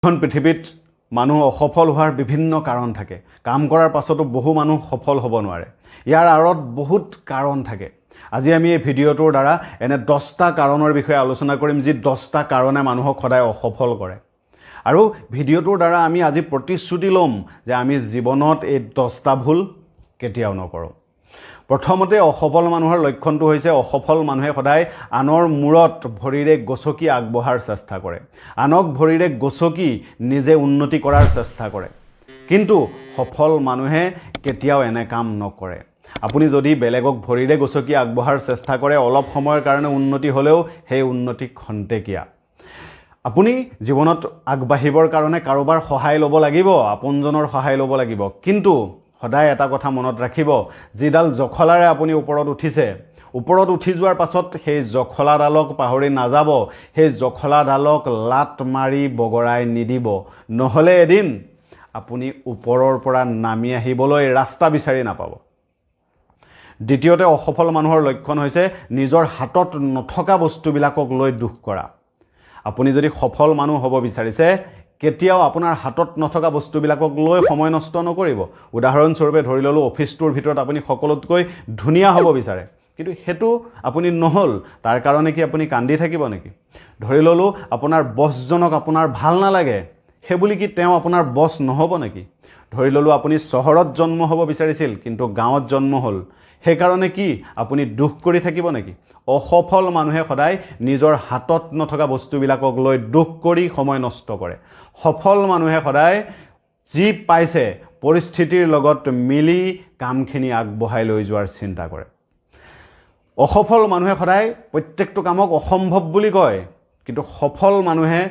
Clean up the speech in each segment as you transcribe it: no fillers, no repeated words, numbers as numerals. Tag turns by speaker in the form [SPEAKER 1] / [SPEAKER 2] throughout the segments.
[SPEAKER 1] এখন পৃথিৱীত মানুহ অসফল হোৱাৰ বিভিন্ন কাৰণ থাকে। কাম কৰাৰ পাছতো বহু মানুহ সফল হ'ব নোৱাৰে। ইয়াৰ আঁৰত বহুত কাৰণ থাকে। আজি আমি এই ভিডিঅ'টোৰ দ্বাৰা এনে 10টা কাৰণৰ বিষয়ে আলোচনা কৰিম, যি 10টা কাৰণে মানুহক সদায় অসফল কৰে। আৰু ভিডিঅ'টোৰ দ্বাৰা আমি আজি প্ৰতিশ্ৰুতি ল'ম যে আমি জীৱনত এই 10টা ভুল কেতিয়াও নকৰোঁ। প্ৰথমতে অসফল মানুহৰ লক্ষণটো হৈছে অসফল মানুহে সদায় আনৰ মূৰত ভৰিৰে গছকি আগবঢ়াৰ চেষ্টা কৰে। আনক ভৰিৰে গছকি নিজে উন্নতি কৰাৰ চেষ্টা কৰে। কিন্তু সফল মানুহে কেতিয়াও এনে কাম নকৰে। আপুনি যদি বেলেগক ভৰিৰে গছকি আগবঢ়াৰ চেষ্টা কৰে, অলপ সময়ৰ কাৰণে উন্নতি হ'লেও সেই উন্নতি খন্তেকীয়া। আপুনি জীৱনত আগবাঢ়িবৰ কাৰণে কাৰোবাৰ সহায় ল'ব লাগিব, আপোনজনৰ সহায় ল'ব লাগিব। কিন্তু সদায় এটা কথা মনত ৰাখিব, যিডাল জখলাৰে আপুনি ওপৰত উঠিছে, ওপৰত উঠি যোৱাৰ পাছত সেই জখলাডালক পাহৰি নাযাব। সেই জখলাডালক লাত মাৰি বগৰাই নিদিব, নহ'লে এদিন আপুনি ওপৰৰ পৰা নামি আহিবলৈ ৰাস্তা বিচাৰি নাপাব। দ্বিতীয়তে অসফল মানুহৰ লক্ষণ হৈছে নিজৰ হাতত নথকা বস্তুবিলাকক লৈ দুখ কৰা। আপুনি যদি সফল মানুহ হ'ব বিচাৰিছে, কেতিয়াও আপোনাৰ হাতত নথকা বস্তুবিলাকক লৈ সময় নষ্ট নকৰিব। উদাহৰণস্বৰূপে ধৰি ল'লোঁ, অফিচটোৰ ভিতৰত আপুনি সকলোতকৈ ধুনীয়া হ'ব বিচাৰে, কিন্তু সেইটো আপুনি নহ'ল। তাৰ কাৰণে কি আপুনি কান্দি থাকিব নেকি? ধৰি ল'লোঁ আপোনাৰ বছজনক আপোনাৰ ভাল নালাগে, সেইবুলি কি তেওঁ আপোনাৰ বছ নহ'ব নেকি? ধৰি ল'লোঁ আপুনি চহৰত জন্ম হ'ব বিচাৰিছিল, কিন্তু গাঁৱত জন্ম হ'ল, সেইকাৰণে কি আপুনি দুখ কৰি থাকিব নেকি? অসফল মানুহে সদায় নিজৰ হাতত নথকা বস্তুবিলাকক লৈ দুখ কৰি সময় নষ্ট কৰে। সফল মানুহে সদায় যি পাইছে পৰিস্থিতিৰ লগত মিলি কামখিনি আগবঢ়াই লৈ যোৱাৰ চিন্তা কৰে। অসফল মানুহে সদায় প্ৰত্যেকটো কামক অসম্ভৱ বুলি কয়, কিন্তু সফল মানুহে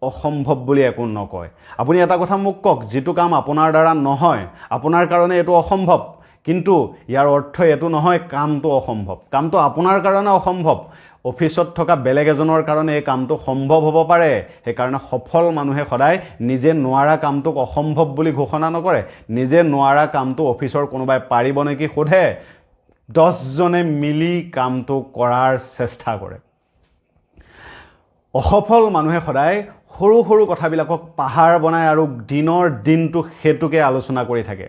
[SPEAKER 1] অসম্ভৱ বুলি একো নকয়। আপুনি এটা কথা মোক কওক, যিটো কাম আপোনাৰ দ্বাৰা নহয়, আপোনাৰ কাৰণে এইটো অসম্ভৱ, কিন্তু ইয়াৰ অৰ্থ এইটো নহয় কামটো অসম্ভৱ। কামটো আপোনাৰ কাৰণে অসম্ভৱ, অফিচত থকা বেলেগ এজনৰ কাৰণে এই কামটো সম্ভৱ হ'ব পাৰে। সেইকাৰণে সফল মানুহে সদায় নিজে নোৱাৰা কামটোক অসম্ভৱ বুলি ঘোষণা নকৰে। নিজে নোৱাৰা কামটো অফিচৰ কোনোবাই পাৰিব নেকি সোধে, 10জনে মিলি কামটো কৰাৰ চেষ্টা কৰে। অসফল মানুহে সদায় সৰু সৰু কথাবিলাকক পাহাৰ বনায় আৰু দিনৰ দিনটো সেইটোকে আলোচনা কৰি থাকে।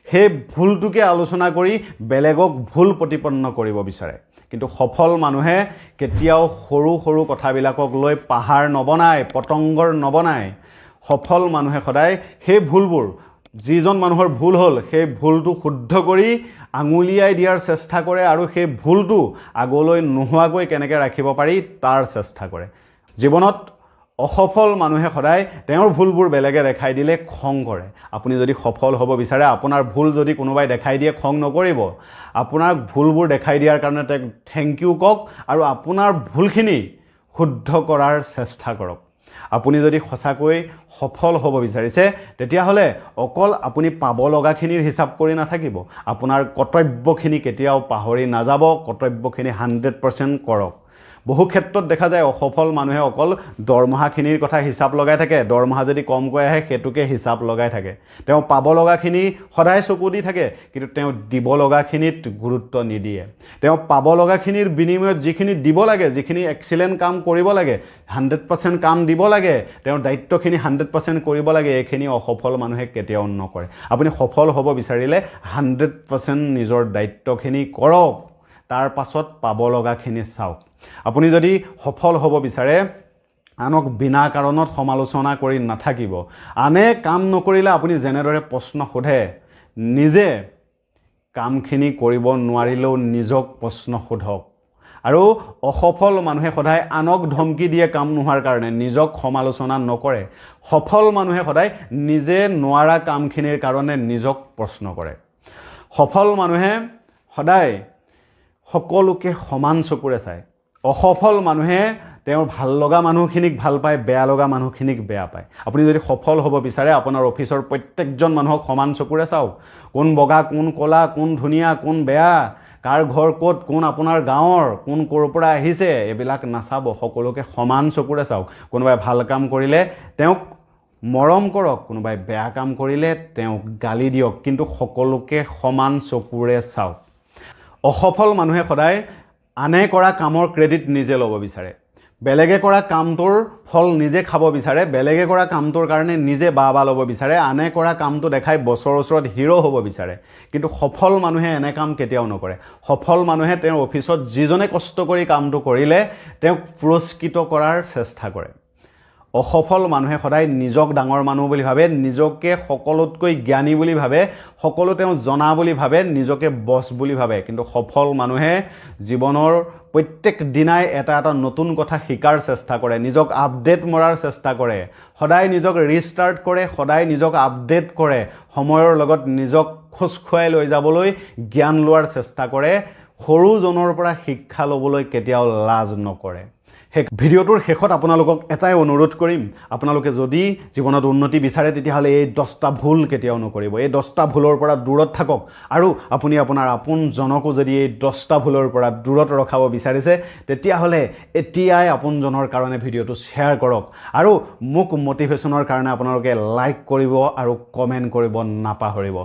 [SPEAKER 1] সেই ভুলটোকে আলোচনা কৰি বেলেগক ভুল প্ৰতিপন্ন কৰিব বিচাৰে। কিন্তু সফল মানুহে কেতিয়াও সৰু সৰু কথাবিলাকক লৈ পাহাৰ নবনায়, পতংগৰ নবনায়। সফল মানুহে সদায় সেই ভুলবোৰ, যিজন মানুহৰ ভুল হ'ল, সেই ভুলটো শুদ্ধ কৰি আঙুলিয়াই দিয়াৰ চেষ্টা কৰে আৰু সেই ভুলটো আগলৈ নোহোৱাকৈ কেনেকৈ ৰাখিব পাৰি তাৰ চেষ্টা কৰে। জীৱনত অসফল মানুহে সদায় তেওঁৰ ভুলবোৰ বেলেগে দেখাই দিলে খং কৰে। আপুনি যদি সফল হ'ব বিচাৰে, আপোনাৰ ভুল যদি কোনোবাই দেখাই দিয়ে, খং নকৰিব। আপোনাৰ ভুলবোৰ দেখাই দিয়াৰ কাৰণে তেওঁক থেংক ইউ কওক আৰু আপোনাৰ ভুলখিনি শুদ্ধ কৰাৰ চেষ্টা কৰক। আপুনি যদি সঁচাকৈ সফল হ'ব বিচাৰিছে, তেতিয়াহ'লে অকল আপুনি পাব লগাখিনিৰ হিচাপ কৰি নাথাকিব। আপোনাৰ কৰ্তব্যখিনি কেতিয়াও পাহৰি নাযাব, কৰ্তব্যখিনি 100% কৰক। বহু ক্ষেত্ৰত দেখা যায় অসফল মানুহে অকল দৰমহাখিনিৰ কথা হিচাপ লগাই থাকে। দৰমহা যদি কমকৈ আহে সেইটোকে হিচাপ লগাই থাকে। তেওঁ পাব লগাখিনি সদায় চকু দি থাকে, কিন্তু তেওঁ দিব লগাখিনিত গুৰুত্ব নিদিয়ে। তেওঁ পাব লগাখিনিৰ বিনিময়ত যিখিনি দিব লাগে, যিখিনি এক্সিলেণ্ট কাম কৰিব লাগে, 100% কাম দিব লাগে, তেওঁৰ দায়িত্বখিনি 100% কৰিব লাগে, এইখিনি অসফল মানুহে কেতিয়াও নকৰে। আপুনি সফল হ'ব বিচাৰিলে 100% নিজৰ দায়িত্বখিনি কৰক, তাৰ পাছত পাব লগাখিনি চাওক। আপুনি যদি সফল হ'ব বিচাৰে, আনক বিনা কাৰণত সমালোচনা কৰি নাথাকিব। আনে কাম নকৰিলে আপুনি যেনেদৰে প্ৰশ্ন সোধে, নিজে কামখিনি কৰিব নোৱাৰিলেও নিজক প্ৰশ্ন সোধক। আৰু অসফল মানুহে সদায় আনক ধমকি দিয়ে কাম নোহোৱাৰ কাৰণে, নিজক সমালোচনা নকৰে। সফল মানুহে সদায় নিজে নোৱাৰা কামখিনিৰ কাৰণে নিজক প্ৰশ্ন কৰে। সফল মানুহে সদায় সকলোকে সমান চকুৰে চায়। অসফল মানুহে তেওঁৰ ভাল লগা মানুহখিনিক ভাল পায়, বেয়া লগা মানুহখিনিক বেয়া পায়। আপুনি যদি সফল হ'ব বিচাৰে, আপোনাৰ অফিচৰ প্ৰত্যেকজন মানুহক সমান চকুৰে চাওক। কোন বগা, কোন ক'লা, কোন ধুনীয়া, কোন বেয়া, কাৰ ঘৰ ক'ত, কোন আপোনাৰ গাঁৱৰ, কোন ক'ৰ পৰা আহিছে, এইবিলাক নাচাব। সকলোকে সমান চকুৰে চাওক। কোনোবাই ভাল কাম কৰিলে তেওঁক মৰম কৰক, কোনোবাই বেয়া কাম কৰিলে তেওঁক গালি দিয়ক, কিন্তু সকলোকে সমান চকুৰে চাওক। অসফল মানুহে সদায় আনে কৰা কামৰ ক্ৰেডিট নিজে ল'ব বিচাৰে। বেলেগে কৰা কামটোৰ ফল নিজে খাব বিচাৰে, বেলেগে কৰা কামটোৰ কাৰণে নিজে বাহ ল'ব বিচাৰে, আনে কৰা কামটো দেখাই বছৰৰ ওচৰত হিৰো হ'ব বিচাৰে। কিন্তু সফল মানুহে এনে কাম কেতিয়াও নকৰে। সফল মানুহে তেওঁৰ অফিচত যিজনে কষ্ট কৰি কামটো কৰিলে তেওঁক পুৰস্কৃত কৰাৰ চেষ্টা কৰে। অসফল মানুহে সদায় নিজক ডাঙৰ মানুহ বুলি ভাবে, নিজকে সকলোতকৈ জ্ঞানী বুলি ভাবে, সকলো তেওঁ জনা বুলি ভাবে, নিজকে বছ বুলি ভাবে। কিন্তু সফল মানুহে জীৱনৰ প্ৰত্যেক দিনাই এটা নতুন কথা শিকাৰ চেষ্টা কৰে, নিজক আপডেট মৰাৰ চেষ্টা কৰে, সদায় নিজক ৰিষ্টাৰ্ট কৰে, সদায় নিজক আপডেট কৰে, সময়ৰ লগত নিজক খোজ খুৱাই লৈ যাবলৈ জ্ঞান লোৱাৰ চেষ্টা কৰে, সৰুজনৰ পৰা শিক্ষা ল'বলৈ কেতিয়াও লাজ নকৰে। ভিডিঅ'টোৰ শেষত আপোনালোকক এটাই অনুৰোধ কৰিম, আপোনালোকে যদি জীৱনত উন্নতি বিচাৰে তেতিয়াহ'লে এই 10টা ভুল কেতিয়াও নকৰিব। এই 10টা ভুলৰ পৰা দূৰত থাকক। আৰু আপুনি আপোনাৰ আপোনজনকো যদি এই 10টা ভুলৰ পৰা দূৰত ৰখাব বিচাৰিছে তেতিয়াহ'লে এতিয়াই আপোনজনৰ কাৰণে ভিডিঅ'টো শ্বেয়াৰ কৰক। আৰু মোক মটিভেশ্যনৰ কাৰণে আপোনালোকে লাইক কৰিব আৰু কমেণ্ট কৰিব নাপাহৰিব।